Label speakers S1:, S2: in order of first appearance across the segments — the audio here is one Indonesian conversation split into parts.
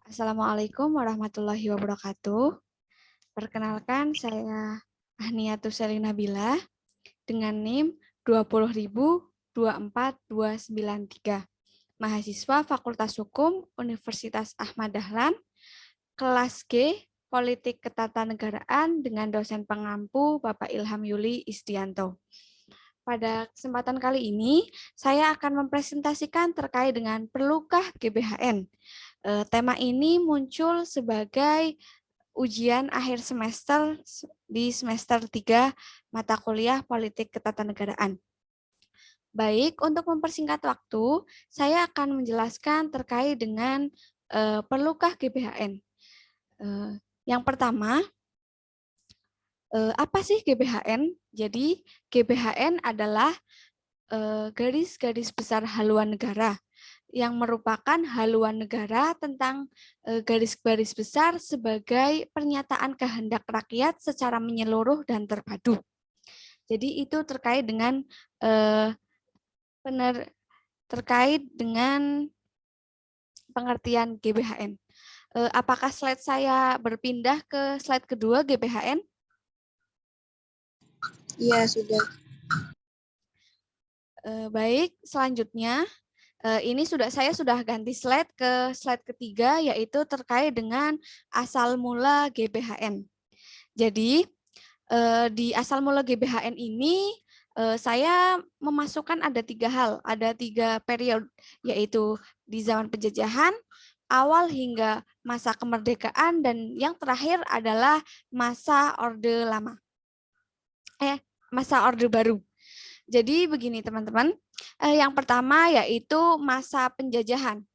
S1: Assalamualaikum warahmatullahi wabarakatuh. Perkenalkan, saya Ahniatus Selina Bila dengan NIM 20.24293, mahasiswa Fakultas Hukum Universitas Ahmad Dahlan, kelas G, Politik Ketatanegaraan dengan dosen pengampu Bapak Ilham Yuli Isdianto. Pada kesempatan kali ini, saya akan mempresentasikan terkait dengan perlukah GBHN. Tema ini muncul sebagai ujian akhir semester di semester 3 mata kuliah Politik Ketatanegaraan. Baik, untuk mempersingkat waktu, saya akan menjelaskan terkait dengan perlukah GBHN. Yang pertama, apa sih GBHN? Jadi, GBHN adalah garis-garis besar haluan negara yang merupakan haluan negara tentang garis-garis besar sebagai pernyataan kehendak rakyat secara menyeluruh dan terpadu. Jadi itu terkait dengan pengertian GBHN. Apakah slide saya berpindah ke slide kedua GBHN?
S2: Iya, sudah.
S1: Baik, selanjutnya ini saya sudah ganti slide ke slide ketiga, yaitu terkait dengan asal mula GBHN. Jadi di asal mula GBHN ini saya memasukkan ada 3 hal, ada 3 periode, yaitu di zaman penjajahan, awal hingga masa kemerdekaan, dan yang terakhir adalah masa Orde Lama. Masa Orde Baru. Jadi begini teman-teman, yang pertama yaitu masa penjajahan.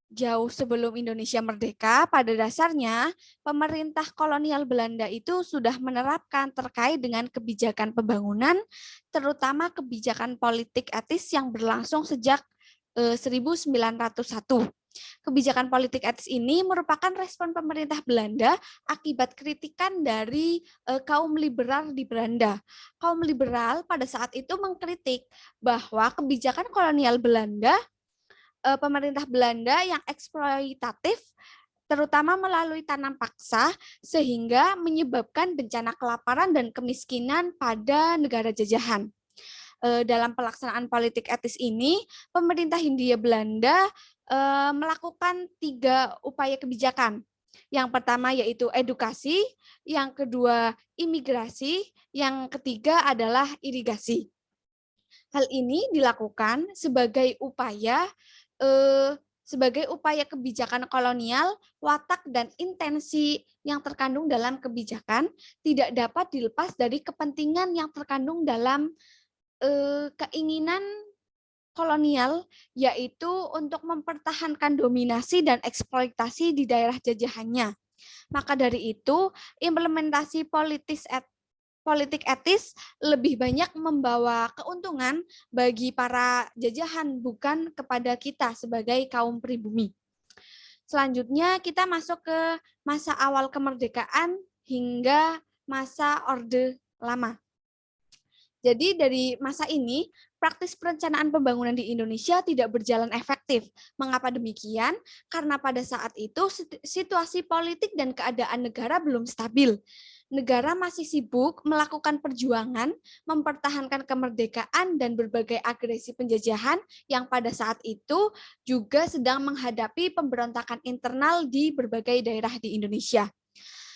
S1: Jauh sebelum Indonesia merdeka, pada dasarnya pemerintah kolonial Belanda itu sudah menerapkan terkait dengan kebijakan pembangunan, terutama kebijakan politik etis yang berlangsung sejak 1901. Kebijakan politik etis ini merupakan respon pemerintah Belanda akibat kritikan dari kaum liberal di Belanda. Kaum liberal pada saat itu mengkritik bahwa kebijakan kolonial Belanda, pemerintah Belanda yang eksploitatif, terutama melalui tanam paksa, sehingga menyebabkan bencana kelaparan dan kemiskinan pada negara jajahan. Dalam pelaksanaan politik etis ini, pemerintah Hindia Belanda melakukan 3 upaya kebijakan. Yang pertama yaitu edukasi, yang kedua imigrasi, yang ketiga adalah irigasi. Hal ini dilakukan sebagai upaya kebijakan kolonial, watak dan intensi yang terkandung dalam kebijakan tidak dapat dilepas dari kepentingan yang terkandung dalam keinginan kolonial, yaitu untuk mempertahankan dominasi dan eksploitasi di daerah jajahannya. Maka dari itu, implementasi politik etis lebih banyak membawa keuntungan bagi para jajahan, bukan kepada kita sebagai kaum pribumi. Selanjutnya kita masuk ke masa awal kemerdekaan hingga masa Orde Lama. Jadi dari masa ini, praktis perencanaan pembangunan di Indonesia tidak berjalan efektif. Mengapa demikian? Karena pada saat itu situasi politik dan keadaan negara belum stabil. Negara masih sibuk melakukan perjuangan, mempertahankan kemerdekaan dan berbagai agresi penjajahan yang pada saat itu juga sedang menghadapi pemberontakan internal di berbagai daerah di Indonesia.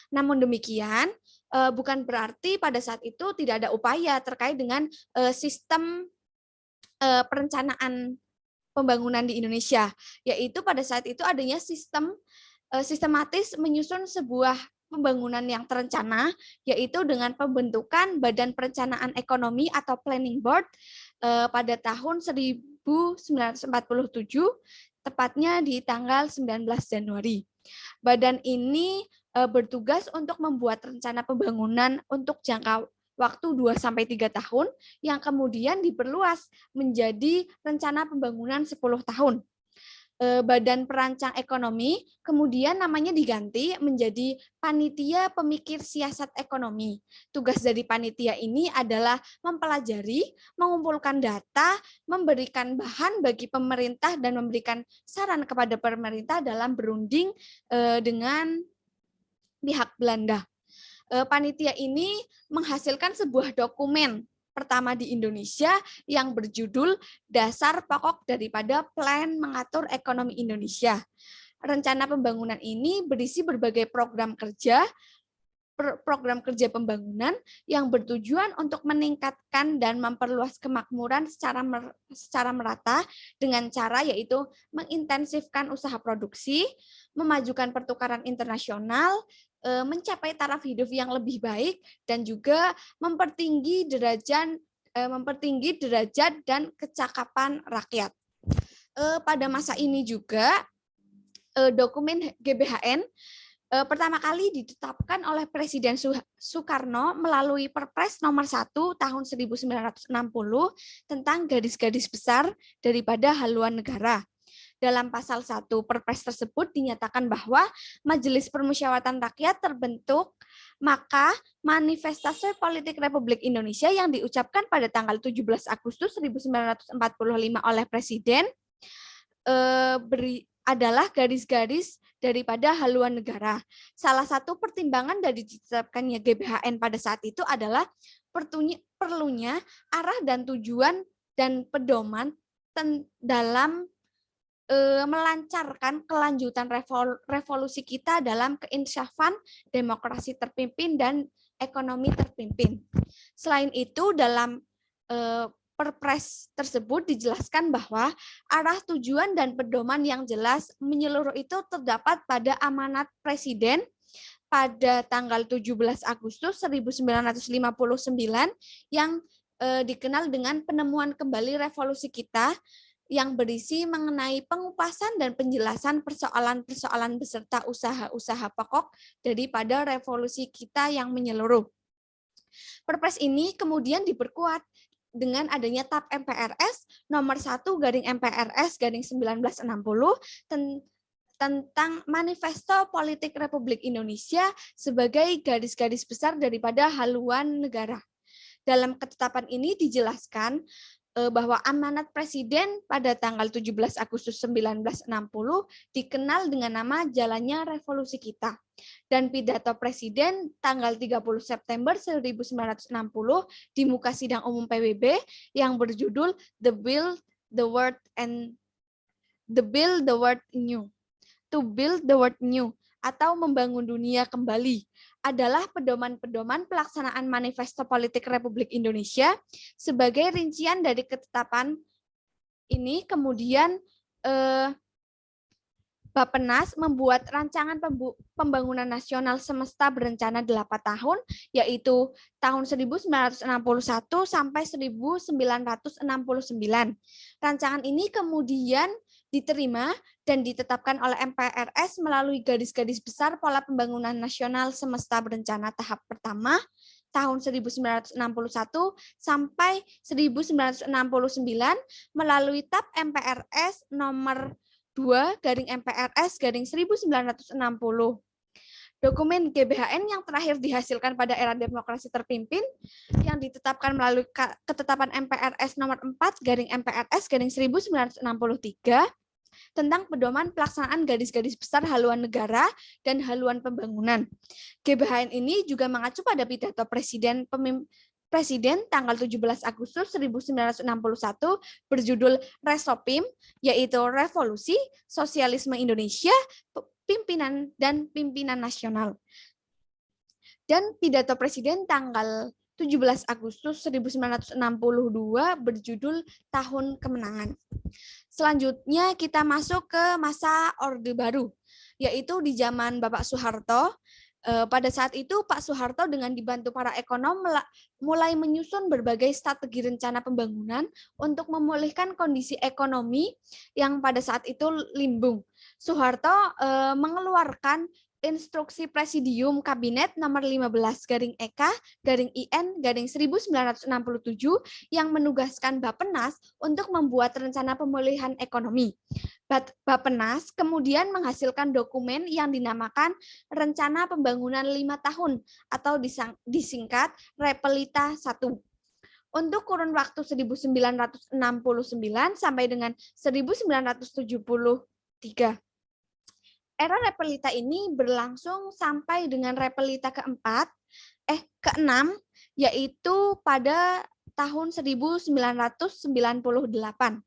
S1: Namun demikian, bukan berarti pada saat itu tidak ada upaya terkait dengan sistem perencanaan pembangunan di Indonesia, yaitu pada saat itu adanya sistematis menyusun sebuah pembangunan yang terencana, yaitu dengan pembentukan Badan Perencanaan Ekonomi atau Planning Board pada tahun 1947, tepatnya di tanggal 19 Januari. Badan ini bertugas untuk membuat rencana pembangunan untuk jangka waktu 2-3 tahun yang kemudian diperluas menjadi rencana pembangunan 10 tahun. Badan Perancang Ekonomi, kemudian namanya diganti menjadi Panitia Pemikir Siasat Ekonomi. Tugas dari panitia ini adalah mempelajari, mengumpulkan data, memberikan bahan bagi pemerintah, dan memberikan saran kepada pemerintah dalam berunding dengan pihak Belanda. Panitia ini menghasilkan sebuah dokumen pertama di Indonesia yang berjudul Dasar Pokok daripada Plan Mengatur Ekonomi Indonesia. Rencana pembangunan ini berisi berbagai program kerja pembangunan yang bertujuan untuk meningkatkan dan memperluas kemakmuran secara merata dengan cara yaitu mengintensifkan usaha produksi, memajukan pertukaran internasional, mencapai taraf hidup yang lebih baik, dan juga mempertinggi derajat dan kecakapan rakyat. Pada masa ini juga dokumen GBHN pertama kali ditetapkan oleh Presiden Soekarno melalui Perpres nomor 1 tahun 1960 tentang garis-garis besar daripada haluan negara. Dalam pasal 1 Perpres tersebut dinyatakan bahwa Majelis Permusyawaratan Rakyat terbentuk, maka Manifestasi Politik Republik Indonesia yang diucapkan pada tanggal 17 Agustus 1945 oleh Presiden adalah garis-garis daripada haluan negara. Salah satu pertimbangan dari ditetapkannya GBHN pada saat itu adalah perlunya arah dan tujuan dan pedoman dalam melancarkan kelanjutan revolusi kita dalam keinsyafan, demokrasi terpimpin, dan ekonomi terpimpin. Selain itu, dalam Perpres tersebut dijelaskan bahwa arah tujuan dan pedoman yang jelas menyeluruh itu terdapat pada amanat Presiden pada tanggal 17 Agustus 1959 yang dikenal dengan penemuan kembali revolusi kita, yang berisi mengenai pengupasan dan penjelasan persoalan-persoalan beserta usaha-usaha pokok daripada revolusi kita yang menyeluruh. Perpres ini kemudian diperkuat dengan adanya TAP MPRS nomor 1/MPRS/1960 tentang Manifesto Politik Republik Indonesia sebagai garis-garis besar daripada haluan negara. Dalam ketetapan ini dijelaskan bahwa amanat Presiden pada tanggal 17 Agustus 1960 dikenal dengan nama Jalannya Revolusi Kita. Dan pidato Presiden tanggal 30 September 1960 di muka sidang umum PBB yang berjudul The Build the World New. To Build the World New atau Membangun Dunia Kembali adalah pedoman-pedoman pelaksanaan Manifesto Politik Republik Indonesia. Sebagai rincian dari ketetapan ini, kemudian Bappenas membuat rancangan pembangunan nasional semesta berencana 8 tahun, yaitu tahun 1961 sampai 1969. Rancangan ini kemudian diterima dan ditetapkan oleh MPRS melalui garis-garis besar pola pembangunan nasional semesta berencana tahap pertama tahun 1961 sampai 1969 melalui TAP MPRS nomor 2/MPRS/1960. Dokumen GBHN yang terakhir dihasilkan pada era demokrasi terpimpin yang ditetapkan melalui ketetapan MPRS nomor 4/MPRS/1963 tentang pedoman pelaksanaan garis-garis besar haluan negara dan haluan pembangunan. GBHN ini juga mengacu pada pidato Presiden tanggal 17 Agustus 1961 berjudul Resopim, yaitu Revolusi Sosialisme Indonesia, Pimpinan Nasional. Dan pidato Presiden tanggal 17 Agustus 1962 berjudul Tahun Kemenangan. Selanjutnya kita masuk ke masa Orde Baru, yaitu di zaman Bapak Soeharto. Pada saat itu Pak Soeharto dengan dibantu para ekonom mulai menyusun berbagai strategi rencana pembangunan untuk memulihkan kondisi ekonomi yang pada saat itu limbung. Soeharto mengeluarkan Instruksi Presidium Kabinet nomor 15/EK/IN/1967 yang menugaskan Bappenas untuk membuat rencana pemulihan ekonomi. Bappenas kemudian menghasilkan dokumen yang dinamakan Rencana Pembangunan 5 Tahun atau disingkat Repelita 1. Untuk kurun waktu 1969 sampai dengan 1973. Era Repelita ini berlangsung sampai dengan Repelita keenam, yaitu pada tahun 1998.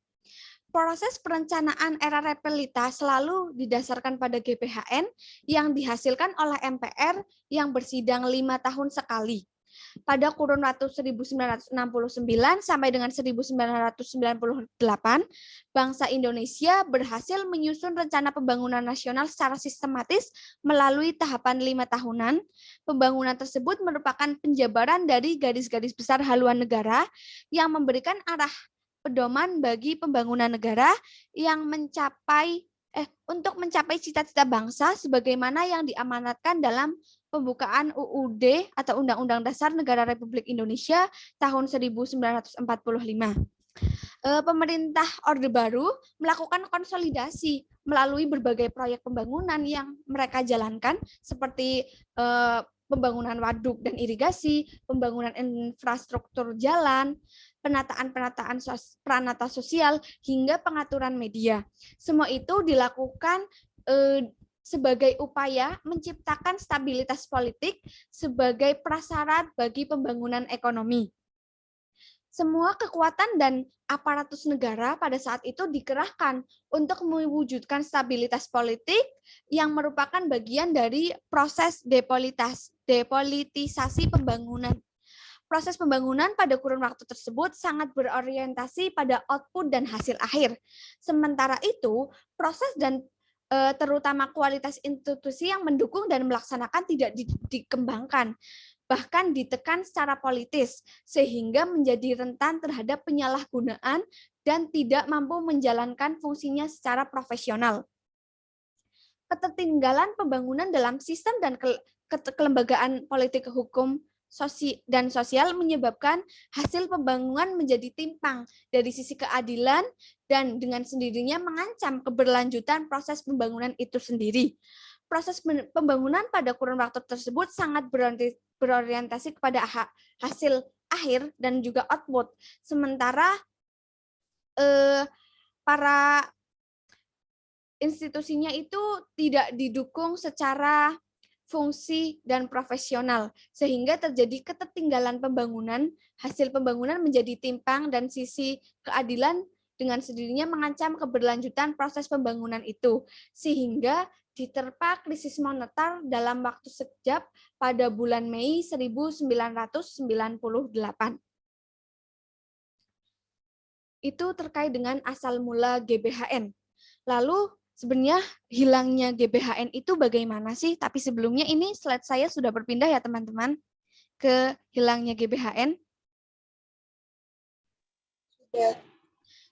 S1: Proses perencanaan era Repelita selalu didasarkan pada GPHN yang dihasilkan oleh MPR yang bersidang 5 tahun sekali. Pada kurun waktu 1969 sampai dengan 1998, bangsa Indonesia berhasil menyusun rencana pembangunan nasional secara sistematis melalui tahapan 5 tahunan. Pembangunan tersebut merupakan penjabaran dari garis-garis besar haluan negara yang memberikan arah pedoman bagi pembangunan negara yang untuk mencapai cita-cita bangsa sebagaimana yang diamanatkan dalam pembukaan UUD atau Undang-Undang Dasar Negara Republik Indonesia tahun 1945. Pemerintah Orde Baru melakukan konsolidasi melalui berbagai proyek pembangunan yang mereka jalankan seperti pembangunan waduk dan irigasi, pembangunan infrastruktur jalan, penataan pranata sosial, hingga pengaturan media. Semua itu dilakukan sebagai upaya menciptakan stabilitas politik sebagai prasyarat bagi pembangunan ekonomi. Semua kekuatan dan aparatus negara pada saat itu dikerahkan untuk mewujudkan stabilitas politik yang merupakan bagian dari proses depolitisasi pembangunan. Proses pembangunan pada kurun waktu tersebut sangat berorientasi pada output dan hasil akhir. Sementara itu, proses dan terutama kualitas institusi yang mendukung dan melaksanakan tidak dikembangkan, bahkan ditekan secara politis, sehingga menjadi rentan terhadap penyalahgunaan dan tidak mampu menjalankan fungsinya secara profesional. Ketertinggalan pembangunan dalam sistem dan kelembagaan politik hukum dan sosial menyebabkan hasil pembangunan menjadi timpang dari sisi keadilan dan dengan sendirinya mengancam keberlanjutan proses pembangunan itu sendiri. Proses pembangunan pada kurun waktu tersebut sangat berorientasi kepada hasil akhir dan juga output. Sementara para institusinya itu tidak didukung secara fungsi dan profesional, sehingga terjadi ketertinggalan pembangunan, hasil pembangunan menjadi timpang dan sisi keadilan dengan sendirinya mengancam keberlanjutan proses pembangunan itu, sehingga diterpa krisis moneter dalam waktu sekejap pada bulan Mei 1998. Itu terkait dengan asal mula GBHN. Lalu sebenarnya hilangnya GBHN itu bagaimana sih? Tapi sebelumnya ini slide saya sudah berpindah ya teman-teman ke hilangnya GBHN. Ya.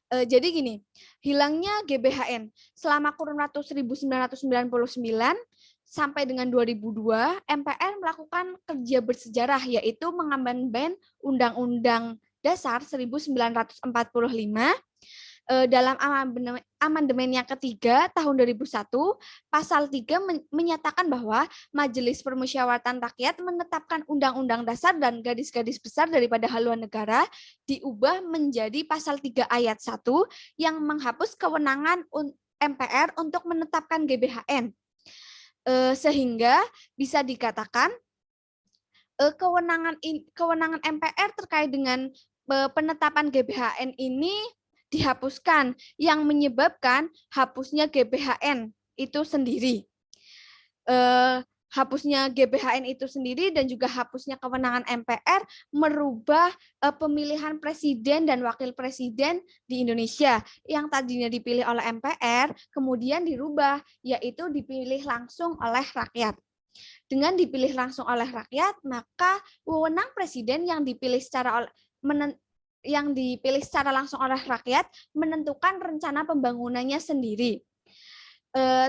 S1: Jadi gini, hilangnya GBHN selama kurun waktu 1999 sampai dengan 2002, MPR melakukan kerja bersejarah yaitu mengamandemen Undang-Undang Dasar 1945 dalam amandemen yang ketiga tahun 2001, pasal 3 menyatakan bahwa Majelis Permusyawaratan Rakyat menetapkan undang-undang dasar dan garis-garis besar daripada haluan negara diubah menjadi pasal 3 ayat 1 yang menghapus kewenangan MPR untuk menetapkan GBHN. Sehingga bisa dikatakan kewenangan MPR terkait dengan penetapan GBHN ini dihapuskan, yang menyebabkan hapusnya GBHN itu sendiri. Hapusnya GBHN itu sendiri dan juga hapusnya kewenangan MPR merubah pemilihan presiden dan wakil presiden di Indonesia yang tadinya dipilih oleh MPR kemudian dirubah, yaitu dipilih langsung oleh rakyat. Dengan dipilih langsung oleh rakyat, maka wewenang presiden yang dipilih secara langsung oleh rakyat menentukan rencana pembangunannya sendiri.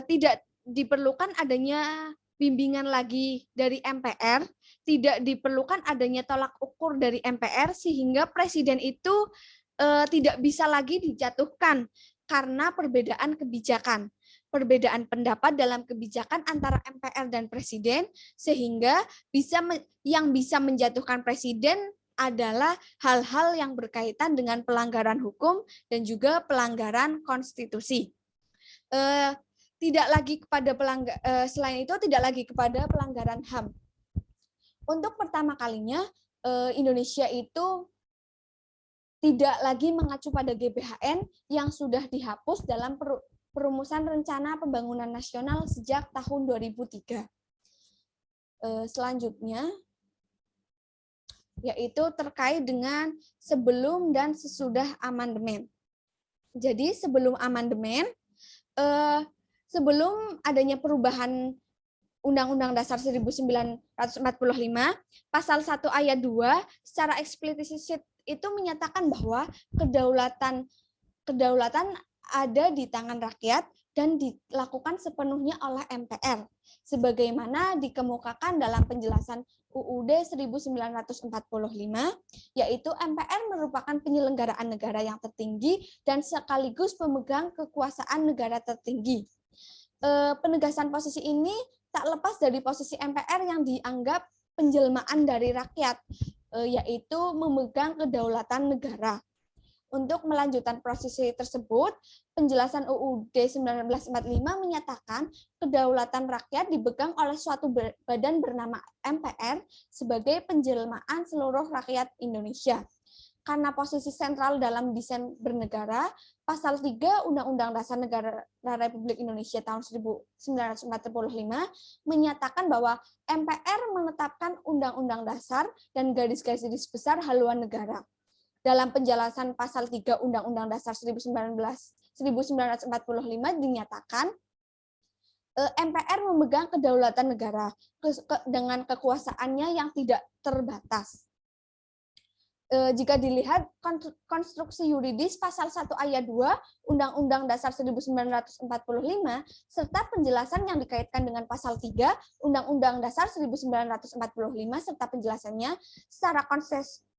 S1: Tidak diperlukan adanya bimbingan lagi dari MPR, tidak diperlukan adanya tolak ukur dari MPR, sehingga presiden itu tidak bisa lagi dijatuhkan karena perbedaan kebijakan, perbedaan pendapat dalam kebijakan antara MPR dan Presiden, sehingga yang bisa menjatuhkan Presiden adalah hal-hal yang berkaitan dengan pelanggaran hukum dan juga pelanggaran konstitusi. Selain itu tidak lagi kepada pelanggaran HAM. Untuk pertama kalinya Indonesia itu tidak lagi mengacu pada GBHN yang sudah dihapus dalam perumusan Rencana Pembangunan Nasional sejak tahun 2003. Selanjutnya, yaitu terkait dengan sebelum dan sesudah amandemen. Jadi sebelum amandemen, sebelum adanya perubahan Undang-Undang Dasar 1945, Pasal 1 Ayat 2 secara eksplisit itu menyatakan bahwa kedaulatan ada di tangan rakyat dan dilakukan sepenuhnya oleh MPR, sebagaimana dikemukakan dalam penjelasan UUD 1945, yaitu MPR merupakan penyelenggaraan negara yang tertinggi dan sekaligus pemegang kekuasaan negara tertinggi. Penegasan posisi ini tak lepas dari posisi MPR yang dianggap penjelmaan dari rakyat, yaitu memegang kedaulatan negara. Untuk melanjutkan posisi tersebut, penjelasan UUD 1945 menyatakan kedaulatan rakyat dipegang oleh suatu badan bernama MPR sebagai penjelmaan seluruh rakyat Indonesia. Karena posisi sentral dalam desain bernegara, Pasal 3 Undang-Undang Dasar Negara Republik Indonesia tahun 1945 menyatakan bahwa MPR menetapkan Undang-Undang Dasar dan garis-garis besar haluan negara. Dalam penjelasan Pasal 3 Undang-Undang Dasar 1945 dinyatakan MPR memegang kedaulatan negara dengan kekuasaannya yang tidak terbatas. Jika dilihat konstruksi yuridis Pasal 1 Ayat 2 Undang-Undang Dasar 1945 serta penjelasan yang dikaitkan dengan Pasal 3 Undang-Undang Dasar 1945 serta penjelasannya secara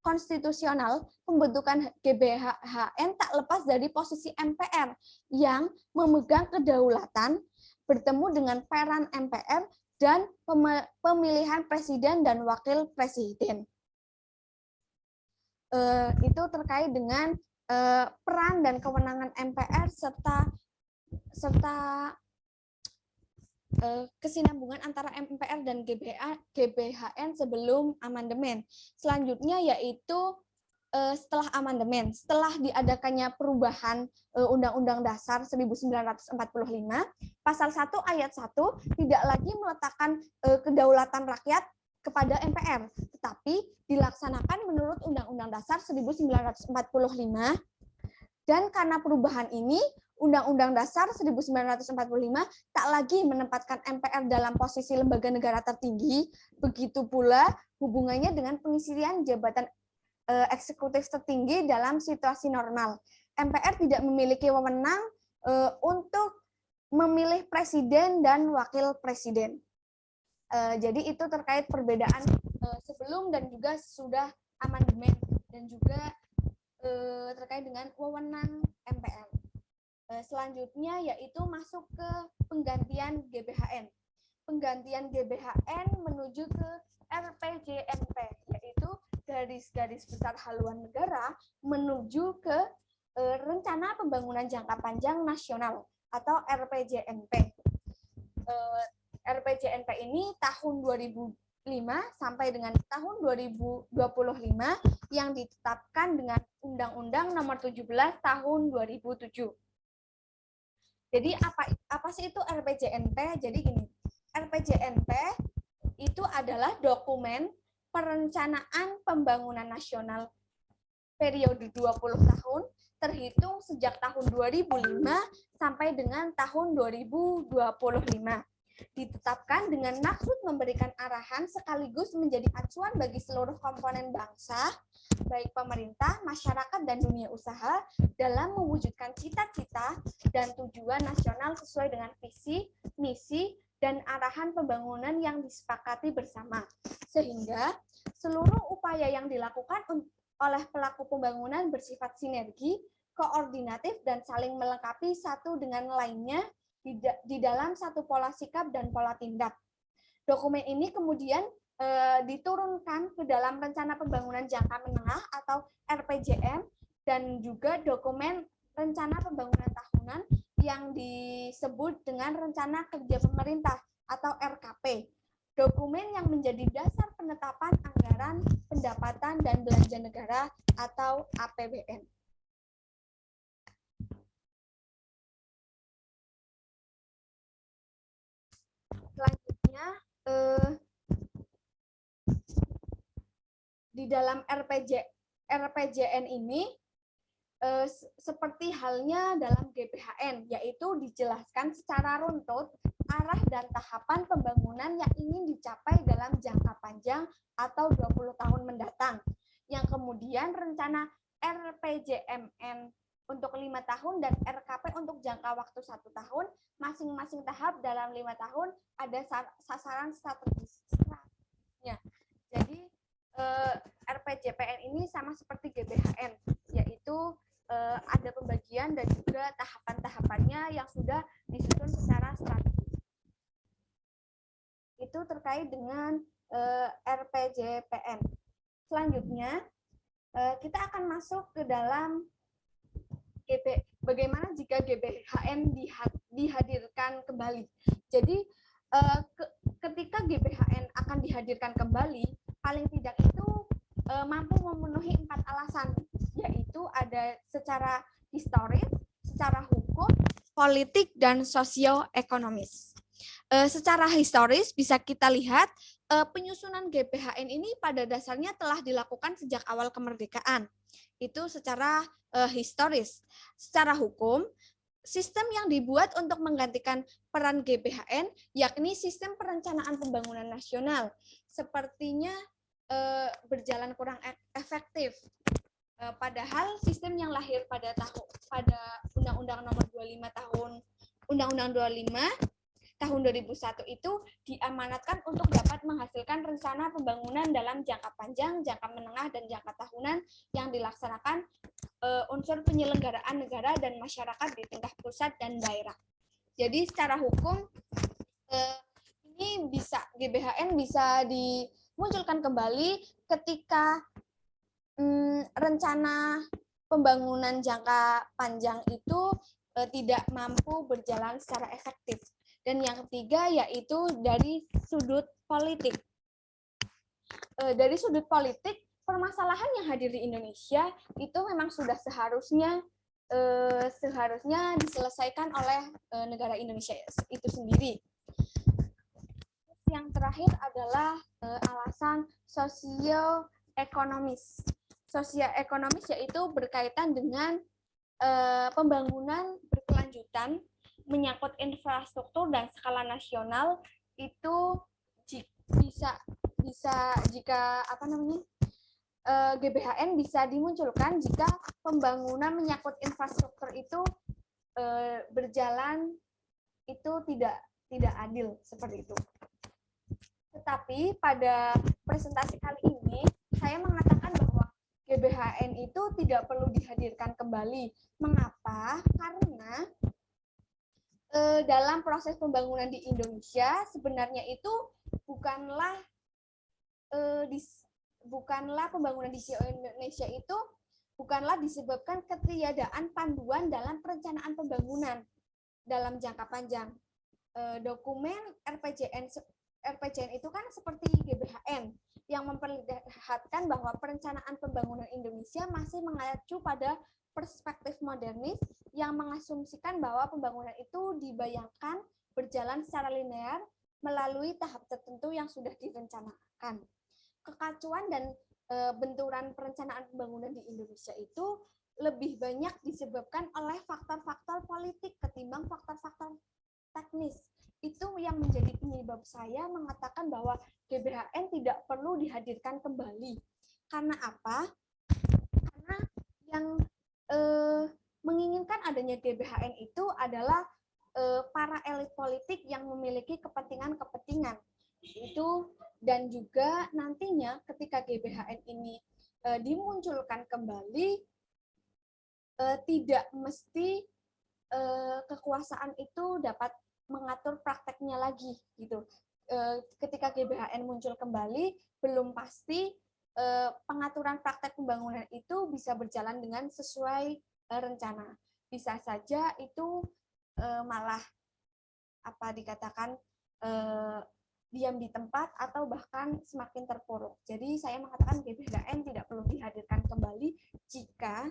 S1: konstitusional, pembentukan GBHN tak lepas dari posisi MPR yang memegang kedaulatan bertemu dengan peran MPR dan pemilihan presiden dan wakil presiden. Itu terkait dengan peran dan kewenangan MPR serta kesinambungan antara MPR dan GBHN sebelum amandemen. Selanjutnya yaitu setelah amandemen, setelah diadakannya perubahan Undang-Undang Dasar 1945, Pasal 1 Ayat 1 tidak lagi meletakkan kedaulatan rakyat kepada MPR, tetapi dilaksanakan menurut Undang-Undang Dasar 1945, dan karena perubahan ini, Undang-Undang Dasar 1945 tak lagi menempatkan MPR dalam posisi lembaga negara tertinggi, begitu pula hubungannya dengan pengisian jabatan eksekutif tertinggi dalam situasi normal. MPR tidak memiliki wewenang untuk memilih presiden dan wakil presiden. Jadi itu terkait perbedaan sebelum dan juga sudah amandemen dan juga terkait dengan wewenang MPR. Selanjutnya yaitu masuk ke penggantian GBHN. Penggantian GBHN menuju ke RPJMP, yaitu garis-garis besar haluan negara menuju ke Rencana Pembangunan Jangka Panjang Nasional atau RPJMP. RPJMP ini tahun 2005 sampai dengan tahun 2025 yang ditetapkan dengan Undang-Undang Nomor 17 Tahun 2007. Jadi apa sih itu RPJMP? Jadi gini, RPJMP itu adalah dokumen perencanaan pembangunan nasional periode 20 tahun terhitung sejak tahun 2005 sampai dengan tahun 2025. Ditetapkan dengan maksud memberikan arahan sekaligus menjadi acuan bagi seluruh komponen bangsa, baik pemerintah, masyarakat, dan dunia usaha dalam mewujudkan cita-cita dan tujuan nasional sesuai dengan visi, misi, dan arahan pembangunan yang disepakati bersama. Sehingga seluruh upaya yang dilakukan oleh pelaku pembangunan bersifat sinergi, koordinatif, dan saling melengkapi satu dengan lainnya di dalam satu pola sikap dan pola tindak. Dokumen ini kemudian diturunkan ke dalam Rencana Pembangunan Jangka Menengah atau RPJM, dan juga dokumen Rencana Pembangunan Tahunan yang disebut dengan Rencana Kerja Pemerintah atau RKP. Dokumen yang menjadi dasar penetapan anggaran, pendapatan, dan belanja negara atau APBN. Selanjutnya, di dalam RPJN ini seperti halnya dalam GBHN, yaitu dijelaskan secara runtut arah dan tahapan pembangunan yang ingin dicapai dalam jangka panjang atau 20 tahun mendatang, yang kemudian rencana RPJMN untuk 5 tahun dan RKP untuk jangka waktu 1 tahun, masing-masing tahap dalam 5 tahun ada sasaran strategisnya. Jadi RPJPN ini sama seperti GBHN, yaitu ada pembagian dan juga tahapan-tahapannya yang sudah disusun secara strategis. Itu terkait dengan RPJPN. Selanjutnya, kita akan masuk ke dalam bagaimana jika GBHN dihadirkan kembali. Jadi, ketika GBHN akan dihadirkan kembali, paling tidak itu mampu memenuhi 4 alasan, yaitu ada secara historis, secara hukum, politik, dan sosioekonomis. Secara historis bisa kita lihat penyusunan GBHN ini pada dasarnya telah dilakukan sejak awal kemerdekaan. Itu secara historis. Secara hukum, sistem yang dibuat untuk menggantikan peran GBHN yakni sistem perencanaan pembangunan nasional sepertinya berjalan kurang efektif. Padahal sistem yang lahir pada Undang-Undang Nomor 25 tahun 2001 itu diamanatkan untuk dapat menghasilkan rencana pembangunan dalam jangka panjang, jangka menengah, dan jangka tahunan yang dilaksanakan unsur penyelenggaraan negara dan masyarakat di tingkat pusat dan daerah. Jadi secara hukum ini GBHN bisa dimunculkan kembali ketika rencana pembangunan jangka panjang itu tidak mampu berjalan secara efektif. Dan yang ketiga yaitu dari sudut politik. Dari sudut politik, permasalahan yang hadir di Indonesia itu memang sudah seharusnya diselesaikan oleh negara Indonesia itu sendiri. Yang terakhir adalah alasan sosioekonomis. Sosioekonomis yaitu berkaitan dengan pembangunan berkelanjutan, menyangkut infrastruktur dan skala nasional, itu jika GBHN bisa dimunculkan jika pembangunan menyangkut infrastruktur itu berjalan itu tidak adil seperti itu. Tetapi pada presentasi kali ini saya mengatakan bahwa GBHN itu tidak perlu dihadirkan kembali. Mengapa? Karena dalam proses pembangunan di Indonesia sebenarnya itu bukanlah pembangunan di Indonesia itu bukanlah disebabkan ketiadaan panduan dalam perencanaan pembangunan dalam jangka panjang. Dokumen RPJN itu kan seperti GBHN yang memperlihatkan bahwa perencanaan pembangunan Indonesia masih mengacu pada perspektif modernis yang mengasumsikan bahwa pembangunan itu dibayangkan berjalan secara linear melalui tahap tertentu yang sudah direncanakan. Kekacauan dan benturan perencanaan pembangunan di Indonesia itu lebih banyak disebabkan oleh faktor-faktor politik ketimbang faktor-faktor teknis. Itu yang menjadi penyebab saya mengatakan bahwa GBHN tidak perlu dihadirkan kembali. Karena apa? Karena yang menginginkan adanya GBHN itu adalah para elit politik yang memiliki kepentingan-kepentingan itu, dan juga nantinya ketika GBHN ini dimunculkan kembali, tidak mesti kekuasaan itu dapat mengatur prakteknya lagi gitu. Ketika GBHN muncul kembali, belum pasti pengaturan praktek pembangunan itu bisa berjalan dengan sesuai rencana. Bisa saja itu malah apa dikatakan diam di tempat atau bahkan semakin terpuruk. Jadi saya mengatakan GBHN tidak perlu dihadirkan kembali jika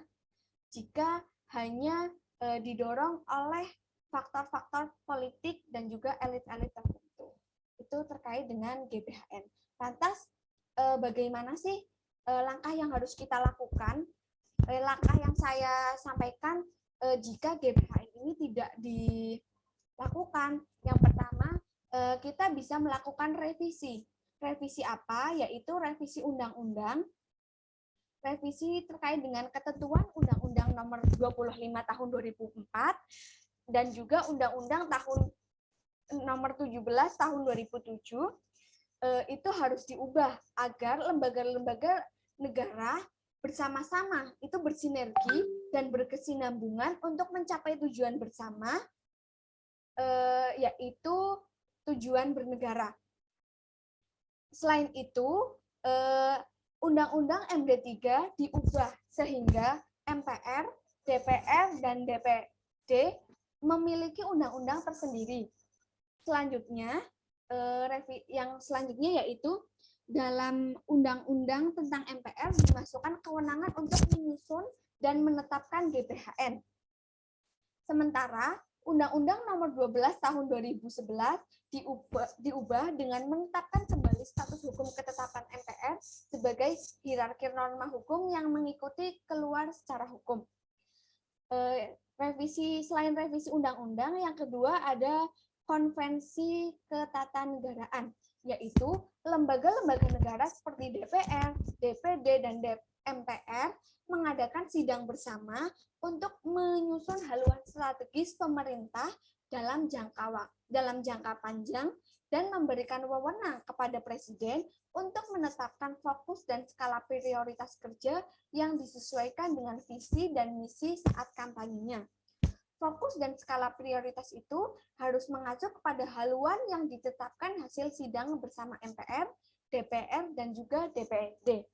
S1: hanya didorong oleh faktor-faktor politik dan juga elit-elit tertentu. Itu terkait dengan GBHN. Lantas bagaimana sih langkah yang harus kita lakukan? Langkah yang saya sampaikan jika GBHN ini tidak dilakukan. Yang pertama, kita bisa melakukan revisi. Revisi apa? Yaitu revisi undang-undang, revisi terkait dengan ketentuan Undang-Undang Nomor 25 Tahun 2004 dan juga Undang-Undang Nomor 17 Tahun 2007 itu harus diubah agar lembaga-lembaga negara bersama-sama itu bersinergi dan berkesinambungan untuk mencapai tujuan bersama, yaitu tujuan bernegara. Selain itu, Undang-Undang MD3 diubah sehingga MPR, DPR, dan DPD memiliki undang-undang tersendiri. Selanjutnya, yang selanjutnya yaitu dalam undang-undang tentang MPR dimasukkan kewenangan untuk menyusun dan menetapkan GBHN. Sementara Undang-Undang Nomor 12 Tahun 2011 diubah dengan menetapkan kembali status hukum ketetapan MPR sebagai hierarki norma hukum yang mengikuti keluar secara hukum. Selain revisi undang-undang, yang kedua ada konvensi ketatanegaraan, yaitu lembaga-lembaga negara seperti DPR, DPD, dan MPR mengadakan sidang bersama untuk menyusun haluan strategis pemerintah dalam jangka panjang dan memberikan wewenang kepada Presiden untuk menetapkan fokus dan skala prioritas kerja yang disesuaikan dengan visi dan misi saat kampanyenya. Fokus dan skala prioritas itu harus mengacu kepada haluan yang ditetapkan hasil sidang bersama MPR, DPR, dan juga DPD.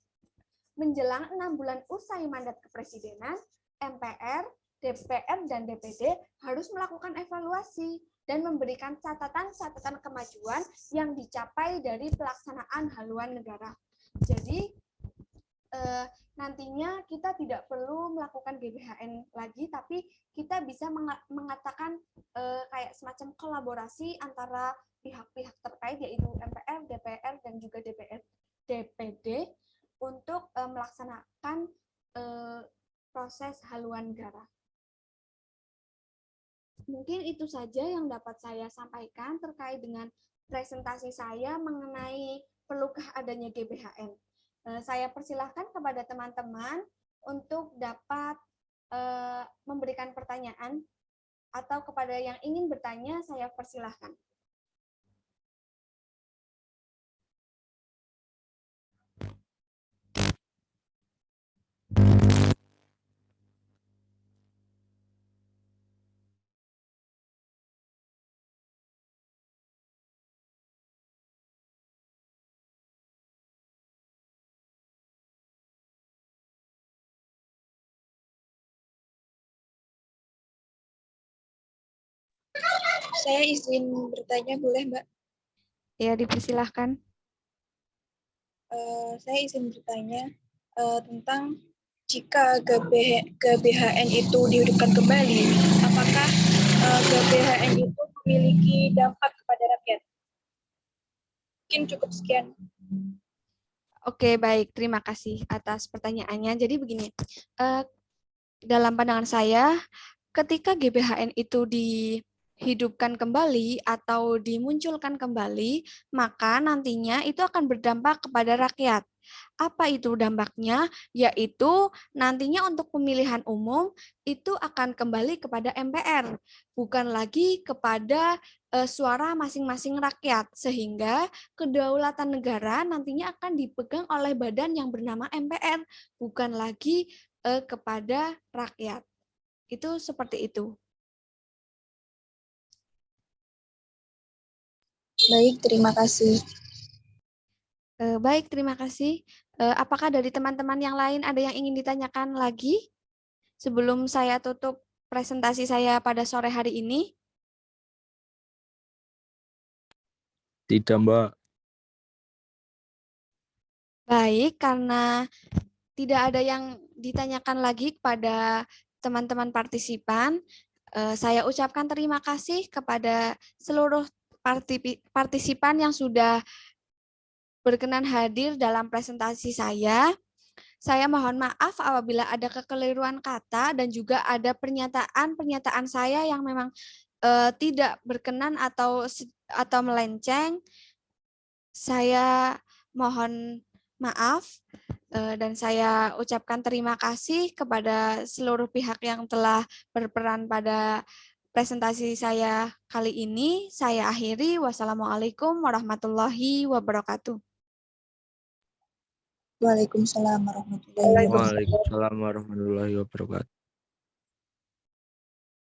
S1: Menjelang 6 bulan usai mandat kepresidenan, MPR, DPR, dan DPD harus melakukan evaluasi dan memberikan catatan-catatan kemajuan yang dicapai dari pelaksanaan haluan negara. Jadi, nantinya kita tidak perlu melakukan GBHN lagi, tapi kita bisa mengatakan kayak semacam kolaborasi antara pihak-pihak terkait, yaitu MPR, DPR, dan juga DPD untuk melaksanakan proses haluan negara. Mungkin itu saja yang dapat saya sampaikan terkait dengan presentasi saya mengenai perlukah adanya GBHN. Saya persilahkan kepada teman-teman untuk dapat memberikan pertanyaan, atau kepada yang ingin bertanya, saya persilahkan.
S2: Saya izin bertanya, boleh Mbak?
S1: Ya, dipersilahkan.
S2: Saya izin bertanya tentang jika GBHN itu dihidupkan kembali, apakah GBHN itu memiliki dampak kepada rakyat? Mungkin cukup sekian.
S1: Oke, baik. Terima kasih atas pertanyaannya. Jadi begini, dalam pandangan saya, ketika GBHN itu dihidupkan kembali atau dimunculkan kembali, maka nantinya itu akan berdampak kepada rakyat. Apa itu dampaknya? Yaitu nantinya untuk pemilihan umum itu akan kembali kepada MPR, bukan lagi kepada suara masing-masing rakyat, sehingga kedaulatan negara nantinya akan dipegang oleh badan yang bernama MPR, bukan lagi kepada rakyat. Itu seperti itu.
S2: Baik, terima kasih.
S1: Baik, terima kasih. Apakah dari teman-teman yang lain ada yang ingin ditanyakan lagi sebelum saya tutup presentasi saya pada sore hari ini?
S3: Tidak, Mbak.
S1: Baik, karena tidak ada yang ditanyakan lagi kepada teman-teman partisipan, saya ucapkan terima kasih kepada seluruh partisipan yang sudah berkenan hadir dalam presentasi saya. Saya mohon maaf apabila ada kekeliruan kata dan juga ada pernyataan saya yang memang tidak berkenan atau melenceng. Saya mohon maaf dan saya ucapkan terima kasih kepada seluruh pihak yang telah berperan pada presentasi saya kali ini. Saya akhiri. Wassalamualaikum warahmatullahi wabarakatuh.
S2: Waalaikumsalam warahmatullahi wabarakatuh.
S3: Waalaikumsalam warahmatullahi wabarakatuh.